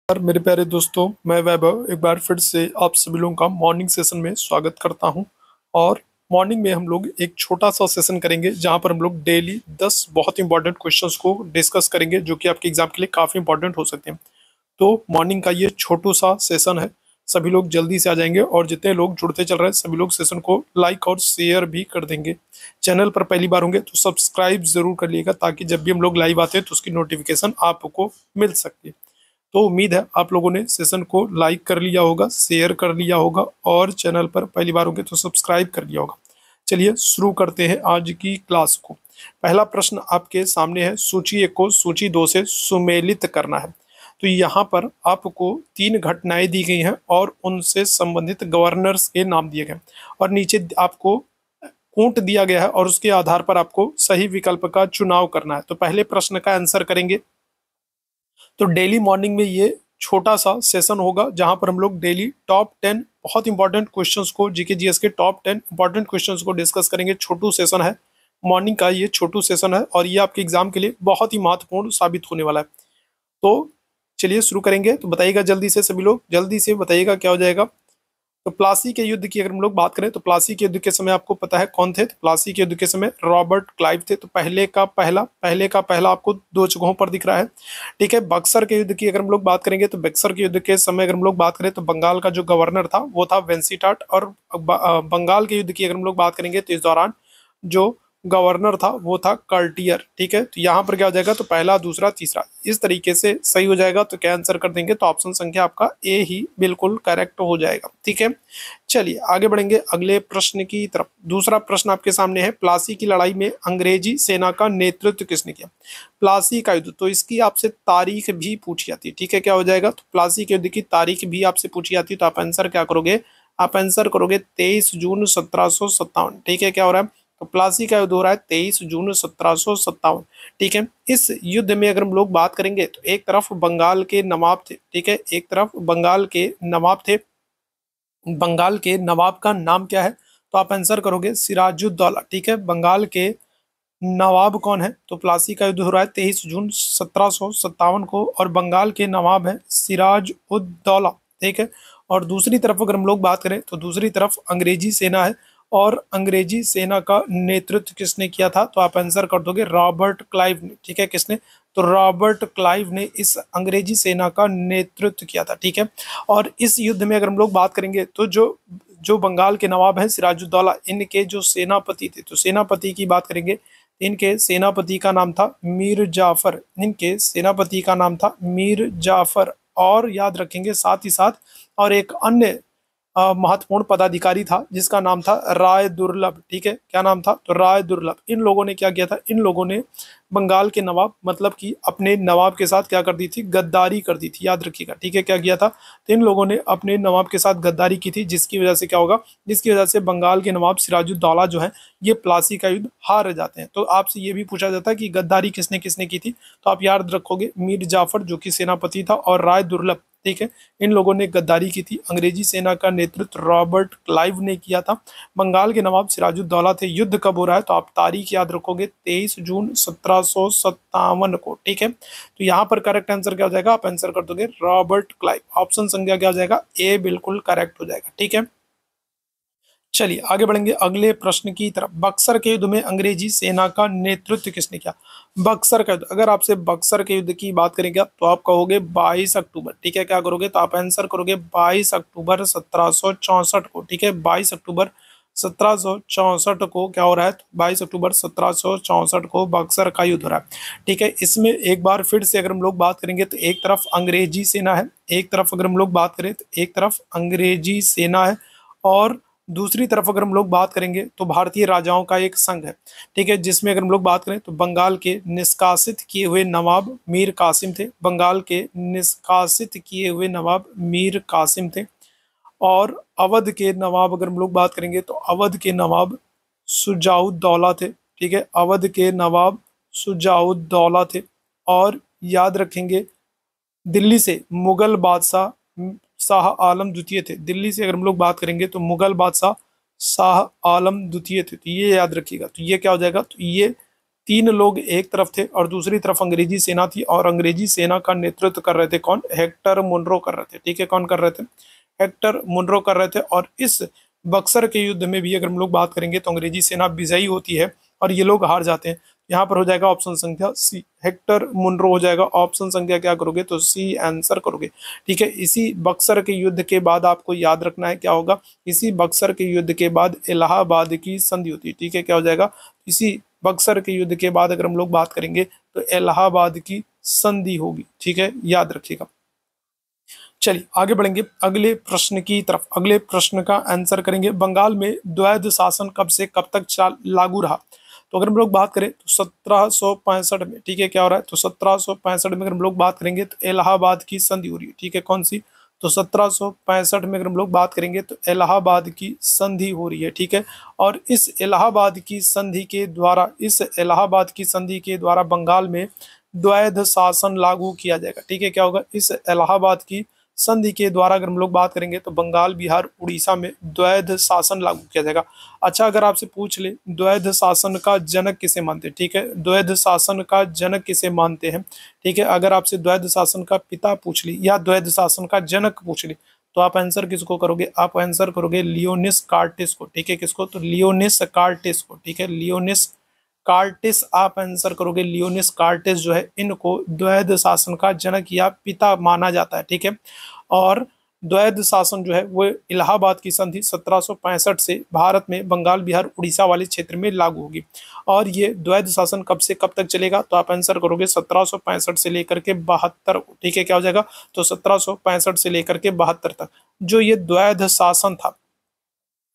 यार मेरे प्यारे दोस्तों, मैं वैभव एक बार फिर से आप सभी लोगों का मॉर्निंग सेशन में स्वागत करता हूं। और मॉर्निंग में हम लोग एक छोटा सा सेशन करेंगे जहां पर हम लोग डेली 10 बहुत इंपॉर्टेंट क्वेश्चंस को डिस्कस करेंगे जो कि आपके एग्जाम के लिए काफ़ी इंपॉर्टेंट हो सकते हैं। तो मॉर्निंग का ये छोटू सा सेशन है, सभी लोग जल्दी से आ जाएंगे और जितने लोग जुड़ते चल रहे हैं सभी लोग सेशन को लाइक और शेयर भी कर देंगे। चैनल पर पहली बार होंगे तो सब्सक्राइब जरूर कर लीजिएगा ताकि जब भी हम लोग लाइव आते हैं तो उसकी नोटिफिकेशन आपको मिल सके। तो उम्मीद है आप लोगों ने सेशन को लाइक कर लिया होगा, शेयर कर लिया होगा और चैनल पर पहली बार होंगे तो सब्सक्राइब कर लिया होगा। चलिए शुरू करते हैं आज की क्लास को। पहला प्रश्न आपके सामने है, सूची 1 को सूची 2 से सुमेलित करना है। तो यहाँ पर आपको 3 घटनाएं दी गई हैं और उनसे संबंधित गवर्नर्स के नाम दिए गए और नीचे आपको कूट दिया गया है और उसके आधार पर आपको सही विकल्प का चुनाव करना है। तो पहले प्रश्न का आंसर करेंगे। तो डेली मॉर्निंग में ये छोटा सा सेशन होगा जहां पर हम लोग डेली टॉप 10 बहुत इंपॉर्टेंट क्वेश्चंस को, जीके जीएस के टॉप 10 इंपॉर्टेंट क्वेश्चंस को डिस्कस करेंगे। छोटू सेशन है, मॉर्निंग का ये छोटू सेशन है और ये आपके एग्जाम के लिए बहुत ही महत्वपूर्ण साबित होने वाला है। तो चलिए शुरू करेंगे। तो बताइएगा जल्दी से, सभी लोग जल्दी से बताइएगा क्या हो जाएगा। तो प्लासी के युद्ध की अगर हम लोग बात करें तो प्लासी के युद्ध के समय आपको पता है कौन थे। तो प्लासी के युद्ध के समय रॉबर्ट क्लाइव थे। तो पहले का पहला आपको 2 जगहों पर दिख रहा है। ठीक है। बक्सर के युद्ध की अगर हम लोग बात करेंगे तो बक्सर के युद्ध के समय अगर हम लोग बात करें तो बंगाल का जो गवर्नर था वो था वेंसीटाट। और बंगाल के युद्ध की अगर हम लोग बात करेंगे तो इस दौरान जो गवर्नर था वो था कर्टियर। ठीक है। तो यहाँ पर क्या हो जाएगा, तो पहला, दूसरा, तीसरा इस तरीके से सही हो जाएगा। तो क्या आंसर कर देंगे, तो ऑप्शन संख्या आपका ए ही बिल्कुल करेक्ट हो जाएगा। ठीक है। चलिए आगे बढ़ेंगे अगले प्रश्न की तरफ। दूसरा प्रश्न आपके सामने है, प्लासी की लड़ाई में अंग्रेजी सेना का नेतृत्व किसने किया। प्लासी का युद्ध, तो इसकी आपसे तारीख भी पूछी जाती है। ठीक है। क्या हो जाएगा, तो प्लासी के युद्ध की तारीख भी आपसे पूछी जाती है। तो आप आंसर क्या करोगे, आप आंसर करोगे 23 जून 1757। ठीक है। क्या हो रहा है, तो प्लासी का युद्ध हो रहा है 23 जून 1757। ठीक है। इस युद्ध में अगर हम लोग बात करेंगे तो एक तरफ बंगाल के नवाब थे। ठीक है। एक तरफ बंगाल के नवाब थे। बंगाल के नवाब का नाम क्या है, तो आप आंसर करोगे सिराजुद्दौला। ठीक है। बंगाल के नवाब कौन है, तो प्लासी का युद्ध हो रहा है 23 जून 1757 को और बंगाल के नवाब है सिराज उद दौला। ठीक है। और दूसरी तरफ अगर हम लोग बात करें तो दूसरी तरफ अंग्रेजी सेना है और अंग्रेजी सेना का नेतृत्व किसने किया था, तो आप आंसर कर दोगे रॉबर्ट क्लाइव ने। ठीक है। किसने, तो रॉबर्ट क्लाइव ने इस अंग्रेजी सेना का नेतृत्व किया था। ठीक है। और इस युद्ध में अगर हम लोग बात करेंगे तो जो जो बंगाल के नवाब हैं सिराजुद्दौला, इनके जो सेनापति थे, तो सेनापति की बात करेंगे, इनके सेनापति का नाम था मीर जाफर। इनके सेनापति का नाम था मीर जाफर। और याद रखेंगे साथ ही साथ और एक अन्य महत्वपूर्ण पदाधिकारी था जिसका नाम था राय दुर्लभ। ठीक है। क्या नाम था, तो राय दुर्लभ। इन लोगों ने क्या किया था, इन लोगों ने बंगाल के नवाब मतलब कि अपने नवाब के साथ क्या कर दी थी, गद्दारी कर दी थी। याद रखिएगा। ठीक है। क्या किया था, तो इन लोगों ने अपने नवाब के साथ गद्दारी की थी जिसकी वजह से क्या होगा, जिसकी वजह से बंगाल के नवाब सिराजुद्दौला जो है ये प्लासी का युद्ध हार जाते हैं। तो आपसे ये भी पूछा जाता है कि गद्दारी किसने किसने की थी, तो आप याद रखोगे मीर जाफर जो कि सेनापति था और राय दुर्लभ। ठीक है। इन लोगों ने गद्दारी की थी। अंग्रेजी सेना का नेतृत्व रॉबर्ट क्लाइव ने किया था। बंगाल के नवाब सिराजुद्दौला थे। युद्ध कब हो रहा है, तो आप तारीख याद रखोगे 23 जून 1757 को। ठीक है। तो यहाँ पर करेक्ट आंसर क्या हो जाएगा, आप आंसर कर दोगे रॉबर्ट क्लाइव। ऑप्शन संख्या क्या हो जाएगा, ए बिल्कुल करेक्ट हो जाएगा। ठीक है। चलिए आगे बढ़ेंगे अगले प्रश्न की तरफ। बक्सर के युद्ध में अंग्रेजी सेना का नेतृत्व किसने किया। बक्सर का युद्ध, अगर आपसे बक्सर के युद्ध की बात करेंगे तो आप कहोगे 22 अक्टूबर। ठीक है। क्या करोगे, तो आप आंसर करोगे 22 अक्टूबर 1764 को। ठीक है। 22 अक्टूबर 1764 को क्या हो रहा है, तो 22 अक्टूबर 1764 को बक्सर का युद्ध हो रहा है। ठीक है। इसमें एक बार फिर से अगर हम लोग बात करेंगे तो एक तरफ अंग्रेजी सेना है, एक तरफ अगर हम लोग बात करें तो एक तरफ अंग्रेजी सेना है और दूसरी तरफ अगर हम लोग बात करेंगे तो भारतीय राजाओं का एक संघ है। ठीक है। जिसमें अगर हम लोग बात करें तो बंगाल के निष्कासित किए हुए नवाब मीर कासिम थे। बंगाल के निष्कासित किए हुए नवाब मीर कासिम थे। और अवध के नवाब अगर हम लोग बात करेंगे तो अवध के नवाब सुजाउद्दौला थे। ठीक है। अवध के नवाब सुजाउद्दौला थे। और याद रखेंगे दिल्ली से मुगल बादशाह शाह आलम द्वितीय थे। दिल्ली से अगर हम लोग बात करेंगे तो मुगल बादशाह शाह आलम द्वितीय थे। तो ये याद रखिएगा। तो ये क्या हो जाएगा, तो ये 3 लोग एक तरफ थे और दूसरी तरफ अंग्रेजी सेना थी, और अंग्रेजी सेना का नेतृत्व कर रहे थे कौन? हेक्टर मुनरो कर रहे थे। ठीक है, कौन कर रहे थे? हेक्टर मुनरो कर रहे थे। और इस बक्सर के युद्ध में भी अगर हम लोग बात करेंगे तो अंग्रेजी सेना विजयी होती है और ये लोग हार जाते हैं। यहाँ पर हो जाएगा ऑप्शन संख्या सी, हेक्टर मुनरो हो जाएगा। ऑप्शन संख्या क्या करोगे? तो सी आंसर करोगे। ठीक है, इसी बक्सर के युद्ध के बाद आपको याद रखना है क्या होगा? इसी बक्सर के युद्ध के बाद इलाहाबाद की संधि होती है। ठीक है, क्या हो जाएगा? इसी बक्सर के युद्ध के बाद अगर हम लोग बात करेंगे तो इलाहाबाद की संधि होगी। ठीक है, याद रखिएगा। चलिए आगे बढ़ेंगे अगले प्रश्न की तरफ। अगले प्रश्न का आंसर करेंगे, बंगाल में द्वैध शासन कब से कब तक लागू रहा? तो अगर हम लोग बात करें तो 1765 में। ठीक है, क्या हो रहा है? तो 1765 में अगर हम लोग बात करेंगे तो इलाहाबाद की संधि हो रही है। ठीक है, कौन सी? तो 1765 में अगर हम लोग बात करेंगे तो इलाहाबाद की संधि हो रही है। ठीक है, और इस इलाहाबाद की संधि के द्वारा, इस इलाहाबाद की संधि के द्वारा बंगाल में द्वैध शासन लागू किया जाएगा। ठीक है, क्या होगा? इस इलाहाबाद की संधि के द्वारा अगर हम लोग बात करेंगे तो बंगाल, बिहार, उड़ीसा में द्वैध शासन लागू किया जाएगा। अच्छा, अगर आपसे पूछ ले द्वैध शासन का जनक किसे मानते हैं? ठीक है, द्वैध शासन का जनक किसे मानते हैं? ठीक है, अगर आपसे द्वैध शासन का पिता पूछ ली या द्वैध शासन का जनक पूछ ली तो आप आंसर किसको करोगे? आप आंसर करोगे लियोनिस कार्टिस को। ठीक है, किसको? तो लियोनिस कार्टिस को। ठीक है, लियोनिस कार्टिस आप आंसर करोगे। लियोनिस कार्टिस जो है, इनको द्वैध शासन का जनक या पिता माना जाता है। ठीक है, और द्वैध शासन जो है वो इलाहाबाद की संधि 1765 से भारत में बंगाल, बिहार, उड़ीसा वाले क्षेत्र में लागू होगी। और ये द्वैध शासन कब से कब तक चलेगा? तो आप आंसर करोगे 1765 से लेकर के 72। ठीक है, क्या हो जाएगा? तो 1765 से लेकर के 72 तक जो ये द्वैध शासन था।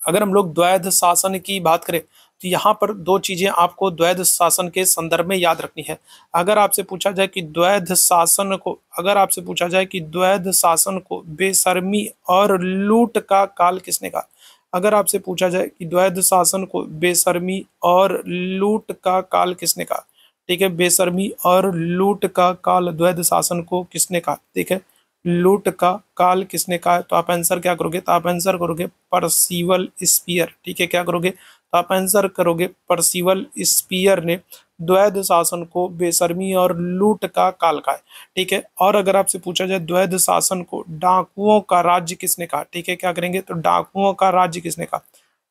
अगर हम लोग द्वैध शासन की बात करें तो यहाँ पर दो चीजें आपको द्वैध शासन के संदर्भ में याद रखनी है। अगर आपसे पूछा जाए कि द्वैध शासन को, अगर आपसे पूछा जाए कि द्वैध शासन को बेशर्मी और लूट का काल किसने कहा? अगर आपसे पूछा जाए कि द्वैध शासन को बेशर्मी और लूट का काल किसने कहा? ठीक है, बेशर्मी और लूट का काल द्वैध शासन को किसने कहा? ठीक है, लूट का काल किसने कहा है? तो आप आंसर क्या करोगे? तो आप आंसर करोगे परसिवल स्पीयर। ठीक है, क्या करोगे? तो आप आंसर करोगे परसिवल स्पीयर ने द्वैध शासन को बेशर्मी और लूट का काल कहा है। ठीक है, और अगर आपसे पूछा जाए द्वैध शासन को डाकुओं का राज्य किसने कहा? ठीक है, क्या करेंगे? तो डाकुओं का राज्य किसने कहा?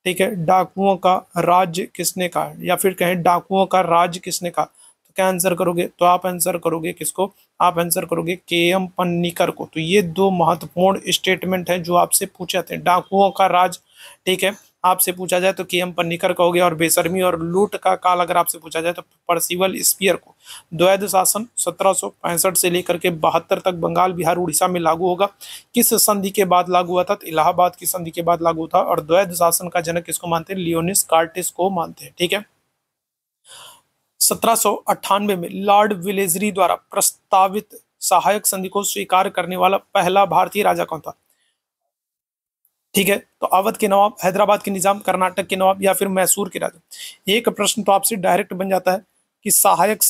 ठीक है, डाकुओं का राज्य किसने कहा, या फिर कहें डाकुओं का राज्य किसने कहा? तो क्या आंसर करोगे? तो आप आंसर करोगे किसको? आप आंसर करोगे के.एम. पन्नीकर को। तो ये दो महत्वपूर्ण स्टेटमेंट हैं जो आपसे पूछे जाते हैं। डाकुओं का राज, ठीक है, आपसे पूछा जाए तो के.एम. पन्नीकर का हो गया, और बेशर्मी और लूट का काल अगर आपसे पूछा जाए तो परसिवल स्पीयर को। द्वैध शासन 1765 से लेकर के 72 तक बंगाल, बिहार, उड़ीसा में लागू होगा। किस संधि के बाद लागू हुआ था? तो इलाहाबाद की संधि के बाद लागू था। और द्वैध शासन का जनक किसको मानते हैं? लियोनिस कार्टिस को मानते हैं। ठीक है, 1798 में लॉर्ड विलेजरी द्वारा प्रस्तावित सहायक संधि को स्वीकार करने वाला पहला भारतीय राजा कौन था? ठीक है, तो अवध के नवाब, हैदराबाद के निजाम, कर्नाटक के नवाब, या फिर मैसूर के राजा। एक प्रश्न तो आपसे डायरेक्ट बन जाता है कि सहायक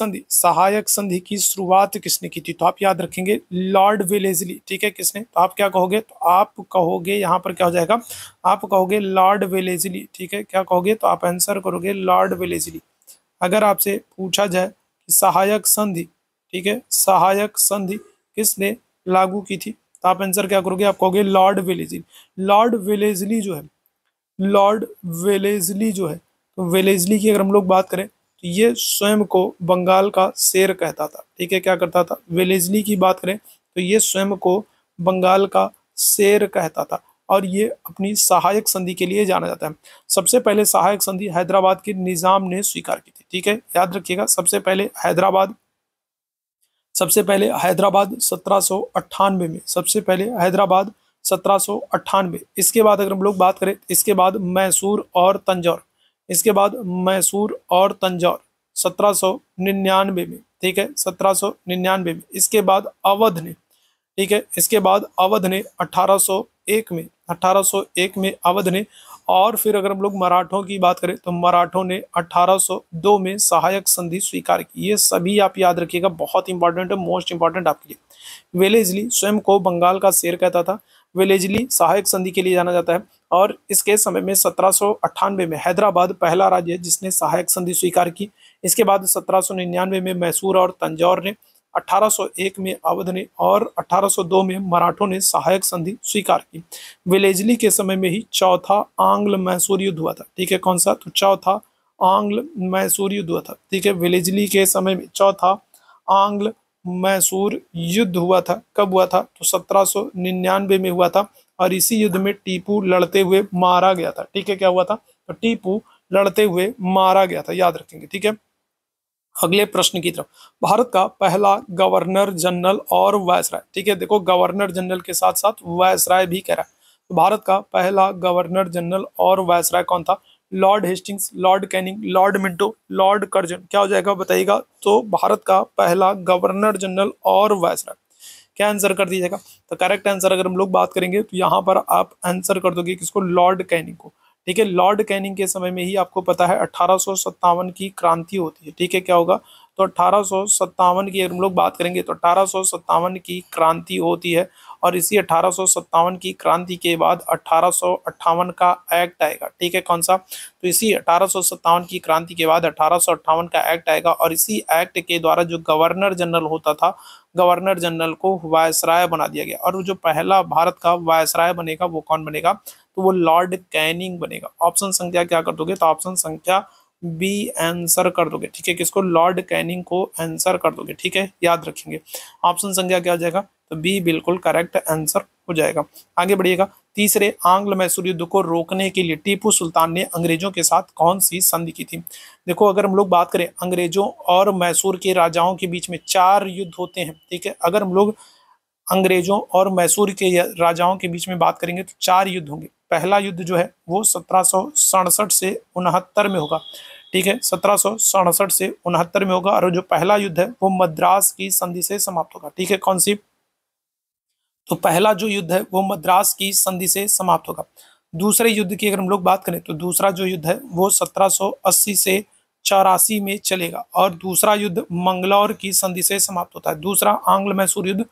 संधि की शुरुआत किसने की थी? तो आप याद रखेंगे लॉर्ड वेलेजली। ठीक है, किसने? तो आप क्या कहोगे? तो आप कहोगे यहाँ पर क्या हो जाएगा? आप कहोगे लॉर्ड वेलेजली। ठीक है, क्या कहोगे? तो आप आंसर करोगे लॉर्ड वेलेजली। अगर आपसे पूछा जाए कि सहायक संधि, ठीक है, सहायक संधि किसने लागू की थी, तो आप आंसर क्या करोगे? आप कहोगे लॉर्ड वेलेजली। लॉर्ड वेलेजली जो है, लॉर्ड वेलेजली जो है, तो वेलेजली की अगर हम लोग बात करें तो ये स्वयं को बंगाल का शेर कहता था। ठीक है, क्या करता था? वेलेजली की बात करें तो ये स्वयं को बंगाल का शेर कहता था, और ये अपनी सहायक संधि के लिए जाना जाता है। सबसे पहले सहायक संधि हैदराबाद के निजाम ने स्वीकार की थी। ठीक है, याद रखिएगा, सबसे पहले हैदराबाद 1798 में, सबसे पहले हैदराबाद 1798। इसके बाद अगर हम लोग बात करें, इसके बाद मैसूर और तंजौर, इसके बाद मैसूर और तंजौर 1799 में। ठीक है, 1799 में। इसके बाद अवध ने, ठीक है, इसके बाद अवध ने 1801 में, 1801 में अवध ने। और फिर अगर हम लोग मराठों की बात करें तो मराठों ने 1802 में सहायक संधि स्वीकार की। ये सभी आप याद रखिएगा, बहुत इंपॉर्टेंट है, मोस्ट इंपॉर्टेंट आपके लिए। वेलेजली स्वयं को बंगाल का शेर कहता था। वेलेजली सहायक संधि के लिए जाना जाता है, और इसके समय में 1798 में हैदराबाद पहला राज्य है जिसने सहायक संधि स्वीकार की। इसके बाद 1799 में मैसूर और तंजौर ने, 1801 में अवध ने और 1802 में मराठों ने सहायक संधि स्वीकार की। वेलेजली के समय में ही चौथा आंग्ल मैसूर युद्ध हुआ था। ठीक है, कौन सा? तो चौथा आंग्ल मैसूर युद्ध हुआ था। ठीक है, वेलेजली के समय में चौथा आंग्ल मैसूर युद्ध हुआ था। कब हुआ था? तो 1799 में हुआ था और इसी युद्ध में टीपू लड़ते हुए मारा गया था। ठीक है, क्या हुआ था? तो टीपू लड़ते हुए मारा गया था, याद रखेंगे। ठीक है, अगले प्रश्न की तरफ। भारत का पहला गवर्नर जनरल और वायसराय। ठीक है, देखो गवर्नर जनरल के साथ साथ वायसराय भी कह रहा है। तो भारत का पहला गवर्नर जनरल और वायसराय कौन था? Lord Hastings, Lord Canning, Lord Minto, Lord Curzon. क्या हो जाएगा बताइएगा? तो भारत का पहला गवर्नर जनरल और वायसराय। क्या आंसर कर दीजिएगा? तो करेक्ट आंसर अगर हम लोग बात करेंगे तो यहाँ पर आप आंसर कर दोगे किसको? लॉर्ड कैनिंग को। ठीक है, लॉर्ड कैनिंग के समय में ही आपको पता है 1857 की क्रांति होती है। ठीक है, क्या होगा? तो 1857 की अगर हम लोग बात करेंगे तो 1857 की क्रांति होती है और इसी 1857 की क्रांति के बाद 1858 का एक्ट आएगा। ठीक है, कौन सा? तो इसी 1857 की क्रांति के बाद 1858 का एक्ट आएगा और इसी एक्ट के द्वारा जो गवर्नर जनरल होता था, गवर्नर जनरल को वायसराय बना दिया गया और जो पहला भारत का वायसराय बनेगा वो कौन बनेगा? तो वो लॉर्ड कैनिंग बनेगा। ऑप्शन संख्या क्या कर दोगे? तो ऑप्शन संख्या बी आंसर कर दोगे। ठीक है, किसको? लॉर्ड कैनिंग को आंसर कर दोगे। ठीक है, याद रखेंगे। ऑप्शन संख्या क्या हो जाएगा? तो बी बिल्कुल करेक्ट आंसर हो जाएगा। आगे बढ़िएगा। तीसरे आंग्ल मैसूर युद्ध को रोकने के लिए टीपू सुल्तान ने अंग्रेजों के साथ कौन सी संधि की थी? देखो अगर हम लोग बात करें अंग्रेजों और मैसूर के राजाओं के बीच में 4 युद्ध होते हैं। ठीक है, अगर हम लोग अंग्रेजों और मैसूर के राजाओं के बीच में बात करेंगे तो 4 युद्ध होंगे। पहला युद्ध जो है वो 1767 से 69 में होगा। ठीक है, 1767 से 69 में होगा और जो पहला युद्ध है वो मद्रास की संधि से समाप्त होगा। ठीक है, कौन सी? तो पहला जो युद्ध है वो मद्रास की संधि से समाप्त होगा। दूसरे युद्ध की अगर हम लोग बात करें तो दूसरा जो युद्ध है वो 1780 से 84 में चलेगा और दूसरा युद्ध मंगलौर की संधि से समाप्त होता है। दूसरा आंग्ल मैसूर युद्ध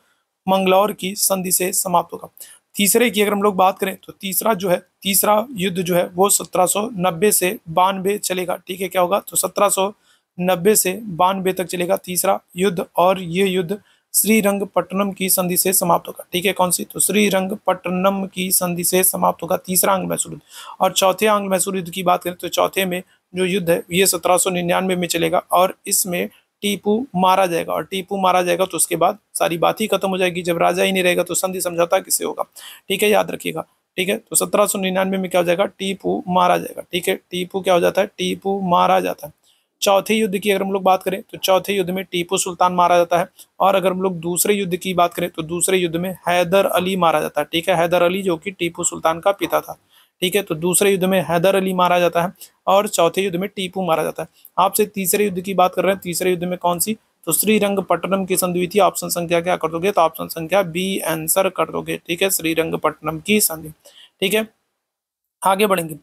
मंगलौर की संधि से समाप्त होगा। तीसरे की अगर हम लोग बात करें तो तीसरा युद्ध जो है वो 1790 से 92 चलेगा। ठीक है, क्या होगा? तो 1790 से 92 तक चलेगा तीसरा युद्ध और ये युद्ध श्रीरंगपट्टनम की संधि से समाप्त होगा। ठीक है, कौन सी? तो श्रीरंगपट्टनम की संधि से समाप्त होगा तीसरा आंग्ल मैसूर युद्ध। और चौथे आंग्ल मैसूर युद्ध की बात करें तो चौथे में जो युद्ध है ये 1799 में चलेगा और इसमें टीपू मारा जाएगा और टीपू मारा जाएगा तो उसके बाद सारी बात ही खत्म हो जाएगी। जब राजा ही नहीं रहेगा तो संधि समझौता किससे होगा? ठीक है, याद रखिएगा। ठीक है, तो 1799 में क्या हो जाएगा? टीपू मारा जाएगा। ठीक है, टीपू क्या हो जाता है? टीपू मारा जाता है। चौथे युद्ध की अगर हम लोग बात करें तो चौथे युद्ध में टीपू सुल्तान मारा जाता है और अगर हम लोग दूसरे युद्ध की बात करें तो दूसरे युद्ध में हैदर अली मारा जाता है। ठीक है, हैदर अली जो कि टीपू सुल्तान का पिता था। ठीक है, तो दूसरे युद्ध में हैदर अली मारा जाता है और चौथे युद्ध में टीपू मारा जाता है। आपसे तीसरे युद्ध की बात कर रहे हैं, तीसरे युद्ध में कौन सी? तो श्रीरंगपट्टनम की संधि हुई थी। ऑप्शन संख्या क्या कर दोगे? तो ऑप्शन संख्या बी आंसर कर दोगे। ठीक है, श्रीरंगपट्टनम की संधि। ठीक है, आगे बढ़ेंगे।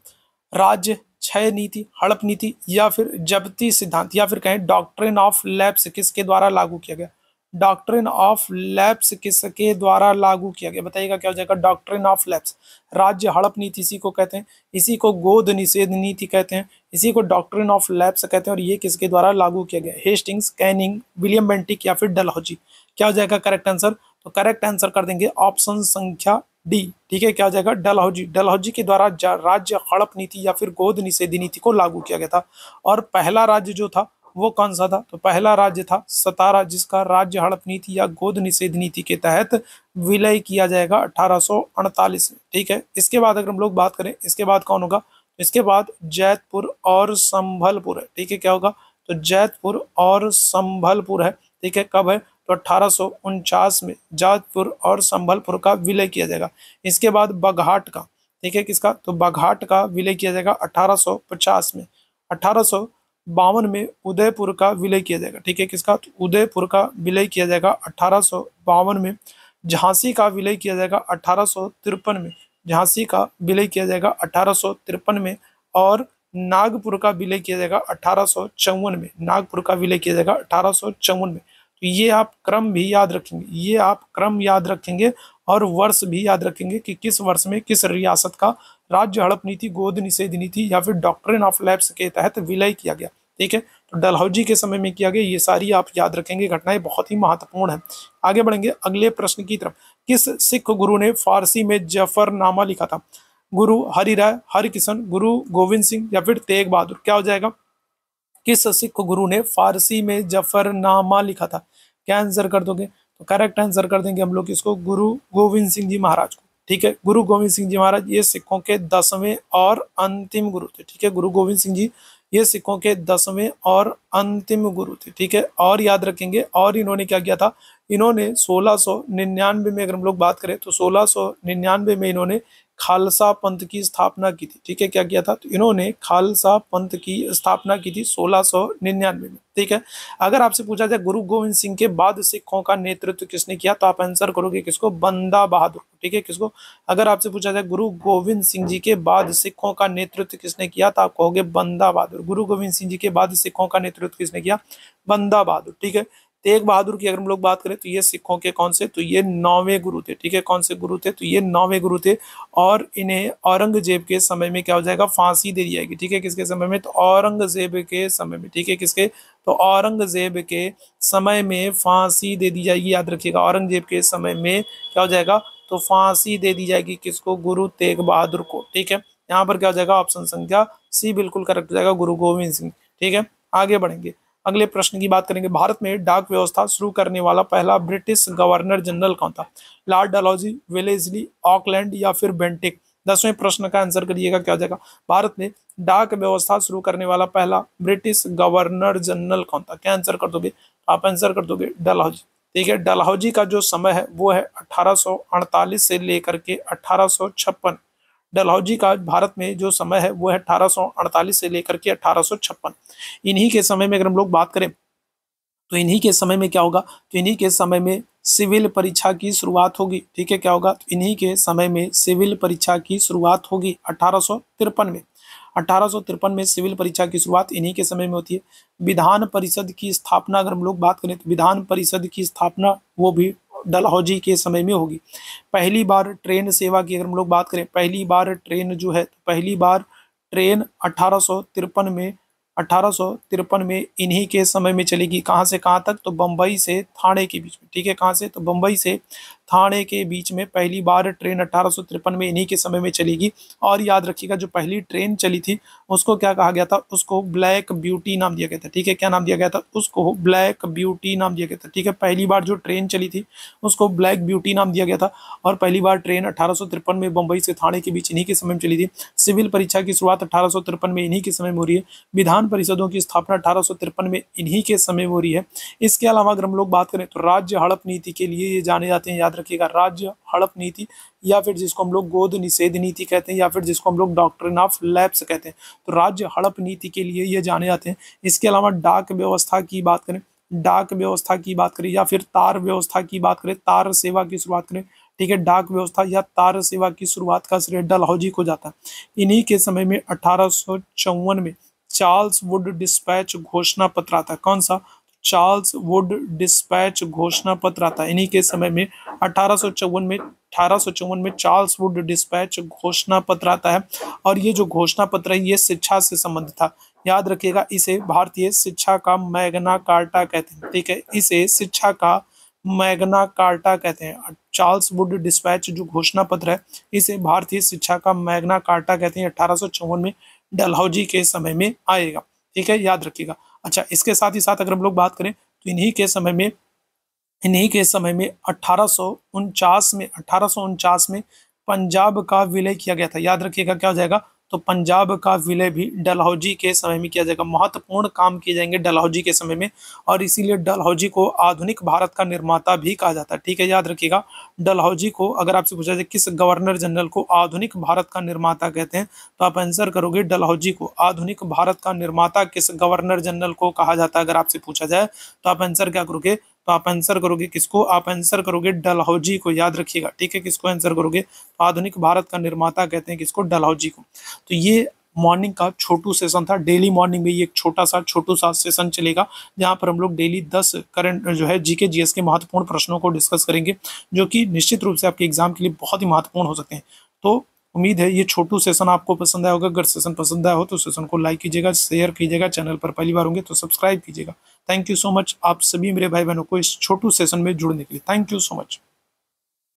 राज्य क्षय नीति, हड़प नीति या फिर जब्ती सिद्धांत या फिर कहें डॉक्ट्रिन ऑफ लैप्स किसके द्वारा लागू किया गया? डॉक्ट्रिन ऑफ लैप्स किसके द्वारा लागू किया गया? बताइएगा क्या हो जाएगा? Doctrine of lapse. राज्य हड़प नीति इसी को कहते हैं, इसी को गोद निषेध नीति कहते हैं, इसी को डॉक्ट्रिन ऑफ लैप्स कहते हैं और ये किसके द्वारा लागू किया गया? हेस्टिंग्स, कैनिंग, विलियम बेंटिक या फिर डलहौजी। क्या हो जाएगा करेक्ट आंसर? तो करेक्ट आंसर कर देंगे ऑप्शन संख्या डी। ठीक है, क्या हो जाएगा? डलहौजी। डलहौजी के द्वारा राज्य हड़प नीति या फिर गोद निषेधी नीति को लागू किया गया था और पहला राज्य जो था वो कौन सा था? तो पहला राज्य था सतारा जिसका राज्य हड़प नीति या गोद निषेध नीति के तहत विलय किया जाएगा 1848 में। ठीक है, इसके बाद अगर हम लोग बात करें इसके बाद कौन होगा? इसके बाद जैतपुर और संभलपुर है। ठीक है, क्या होगा? तो जैतपुर और संभलपुर है। ठीक है, कब है? तो 1849 में जैतपुर और संभलपुर का विलय किया जाएगा। इसके बाद बघाट का, ठीक है, किसका? तो बघाट का विलय किया जाएगा 1850 में। 1852 में उदयपुर का विलय किया जाएगा। ठीक है, किसका? तो उदयपुर का विलय किया जाएगा 1852 में। झांसी का विलय किया जाएगा 1853 में। झांसी का विलय किया जाएगा 1853 में और नागपुर का विलय किया जाएगा 1854 में। नागपुर का विलय किया जाएगा 1854 में। तो ये आप क्रम भी याद रखेंगे, ये आप क्रम याद रखेंगे और वर्ष भी याद रखेंगे कि किस वर्ष में किस रियासत का राज्य हड़प नीति, गोद निषेध नीति या फिर डॉक्ट्रिन ऑफ लैप्स के तहत विलय किया गया। ठीक है, तो डलहौजी के समय में किया गया। ये सारी आप याद रखेंगे, घटनाएं बहुत ही महत्वपूर्ण है। आगे बढ़ेंगे अगले प्रश्न की तरफ। किस सिख गुरु ने फारसी में जफरनामा लिखा था? गुरु हरिराय, हरिकिशन, गुरु गोविंद सिंह या फिर तेग बहादुर? क्या हो जाएगा? किस सिख गुरु ने फारसी में जफरनामा लिखा था? क्या आंसर कर दोगे? तो करेक्ट आंसर कर देंगे हम लोग इसको, गुरु गोविंद सिंह जी महाराज को। ठीक है, गुरु गोविंद सिंह जी महाराज ये सिखों के 10वें और अंतिम गुरु थे। ठीक है, गुरु गोविंद सिंह जी ये सिखों के 10वें और अंतिम गुरु थे। ठीक है, और याद रखेंगे, और इन्होंने क्या किया था? इन्होंने 1699 में, अगर हम लोग बात करें तो 1699 में इन्होंने खालसा पंथ की स्थापना की थी। ठीक है, क्या किया था? तो इन्होंने खालसा पंथ की स्थापना की थी 1699 में। ठीक है, अगर आपसे पूछा जाए गुरु गोविंद सिंह के बाद सिखों का नेतृत्व किसने किया, तो आप आंसर करोगे किसको? बंदा बहादुर। ठीक है, किसको? अगर आपसे पूछा जाए गुरु गोविंद सिंह जी के बाद सिखों का नेतृत्व किसने किया, तो आप कहोगे बंदा बहादुर। गुरु गोविंद सिंह जी के बाद सिखों का नेतृत्व किसने किया? बंदा बहादुर। ठीक है, तेग बहादुर की अगर हम लोग बात करें तो ये सिखों के कौन से? तो ये 9वें गुरु थे। ठीक है, कौन से गुरु थे? तो ये 9वें गुरु थे, और इन्हें औरंगजेब के समय में क्या हो जाएगा? फांसी दे दी जाएगी। ठीक है, किसके समय में? तो औरंगजेब के समय में। ठीक है, किसके? तो औरंगजेब के समय में फांसी दे दी जाएगी। याद रखिएगा, औरंगजेब के समय में क्या हो जाएगा? तो फांसी दे दी जाएगी। किसको? गुरु तेग बहादुर को। ठीक है, यहाँ पर क्या हो जाएगा? ऑप्शन संख्या सी बिल्कुल करेक्ट हो जाएगा, गुरु गोविंद सिंह। ठीक है, आगे बढ़ेंगे अगले प्रश्न की बात करेंगे। भारत में डाक व्यवस्था शुरू करने वाला पहला ब्रिटिश गवर्नर जनरल कौन था? लॉर्ड डलहौजी, वेलेस्ली, ऑकलैंड या फिर बेंटिक? 10वें प्रश्न का आंसर करिएगा, क्या हो जाएगा? भारत में डाक व्यवस्था शुरू करने वाला पहला ब्रिटिश गवर्नर जनरल कौन था? क्या आंसर कर दोगे? आप आंसर कर दोगे डलहौजी। ठीक है, डलहौजी का जो समय है वो है 1848 से लेकर के 1856। डलहौजी का भारत में जो समय है वो है 1848 से लेकर के 1856। इन्हीं के समय में अगर हम लोग बात करें तो इन्हीं के समय में क्या होगा? तो इन्हीं के समय में सिविल परीक्षा की शुरुआत होगी। ठीक है, क्या होगा? तो इन्हीं के समय में सिविल परीक्षा की शुरुआत होगी 1853 में। 1853 में सिविल परीक्षा की शुरुआत इन्हीं के समय में होती है। विधान परिषद की स्थापना अगर हम लोग बात करें तो विधान परिषद की स्थापना वो भी डलहौजी के समय में होगी। पहली बार ट्रेन सेवा की अगर हम लोग बात करें, पहली बार ट्रेन जो है, पहली बार ट्रेन 1853 में इन्हीं के समय में चलेगी। कहाँ से कहाँ तक? तो बम्बई से थाने के बीच में। ठीक है, कहाँ से? तो बम्बई से थाने के बीच में पहली बार ट्रेन 1853 में इन्हीं के समय में चलेगी। और याद रखिएगा, जो पहली ट्रेन चली थी उसको क्या कहा गया था? उसको ब्लैक ब्यूटी नाम दिया गया था। ठीक है, क्या नाम दिया गया था? उसको ब्लैक ब्यूटी नाम दिया गया था। ठीक है, पहली बार जो ट्रेन चली थी उसको ब्लैक ब्यूटी नाम दिया गया था, और पहली बार ट्रेन 1853 में बम्बई से थाने के बीच इन्हीं के समय में चली थी। सिविल परीक्षा की शुरुआत 1853 में इन्हीं के समय में हो रही है। विधान परिषदों की स्थापना 1853 में इन्हीं के समय में हो रही है। इसके अलावा अगर हम लोग बात करें तो राज्य हड़प नीति के लिए ये जाने जाते हैं। याद रखिएगा, राज्य हड़प नीति, या फिर जिसको हम लोग गोद निषेध नीति कहते हैं, या फिर जिसको हम लोग डॉक्ट्रिन ऑफ लैप्स कहते हैं। तो राज्य हड़प नीति के लिए ये जाने जाते हैं। इसके अलावा डाक व्यवस्था की बात करें, डाक व्यवस्था की बात करें, या फिर तार व्यवस्था की बात करें, तार सेवा की शुरुआत करें। ठीक है, डाक व्यवस्था या तार सेवा की शुरुआत का श्रेय डलहौजी को जाता है। इन्हीं के समय में 1854 में चार्ल्स वुड डिस्पैच घोषणा पत्र आता है। कौन सा? चार्ल्स वुड डिस्पैच घोषणा पत्र आता है इन्हीं के समय में। 1854 में चार्ल्स वुड डिस्पैच घोषणा पत्र आता है, और ये जो घोषणा पत्र है ये शिक्षा से संबंधित था। याद रखिएगा, इसे भारतीय शिक्षा का मैग्ना कार्टा कहते हैं। ठीक है, इसे शिक्षा का मैग्ना कार्टा कहते हैं। चार्ल्स वुड डिस्पैच जो घोषणा पत्र है इसे भारतीय शिक्षा का मैग्ना कार्टा कहते हैं। 1854 में डलहौजी के समय में आएगा। ठीक है, याद रखिएगा। अच्छा, इसके साथ ही साथ अगर हम लोग बात करें तो इन्हीं के समय में 1849 में पंजाब का विलय किया गया था। याद रखिएगा, क्या हो जाएगा? तो पंजाब का विलय भी डलहौजी के समय में किया जाएगा। महत्वपूर्ण काम किए जाएंगे डलहौजी के समय में, और इसीलिए डलहौजी को आधुनिक भारत का निर्माता भी कहा जाता है। ठीक है, याद रखिएगा, डलहौजी को अगर आपसे पूछा जाए किस गवर्नर जनरल को आधुनिक भारत का निर्माता कहते हैं, तो आप आंसर करोगे डलहौजी को। आधुनिक भारत का निर्माता किस गवर्नर जनरल को कहा जाता है अगर आपसे पूछा जाए, तो आप आंसर क्या करोगे? तो आप आंसर करोगे किसको? आप आंसर करोगे डलहौजी को। याद रखिएगा, ठीक है, किसको आंसर करोगे? तो आधुनिक भारत का निर्माता कहते हैं किसको? डलहौजी को। तो ये मॉर्निंग का छोटू सेशन था। डेली मॉर्निंग में ये एक छोटू सा सेशन चलेगा, जहां पर हम लोग डेली 10 करंट जो है जीके जीएस के महत्वपूर्ण प्रश्नों को डिस्कस करेंगे, जो कि निश्चित रूप से आपके एग्जाम के लिए बहुत ही महत्वपूर्ण हो सकते हैं। तो उम्मीद है ये छोटू सेशन आपको पसंद आया होगा। अगर सेशन पसंद आया हो तो सेशन को लाइक कीजिएगा, शेयर कीजिएगा, चैनल पर पहली बार होंगे तो सब्सक्राइब कीजिएगा। थैंक यू सो मच आप सभी मेरे भाई बहनों को इस छोटू सेशन में जुड़ने के लिए। Thank you so much.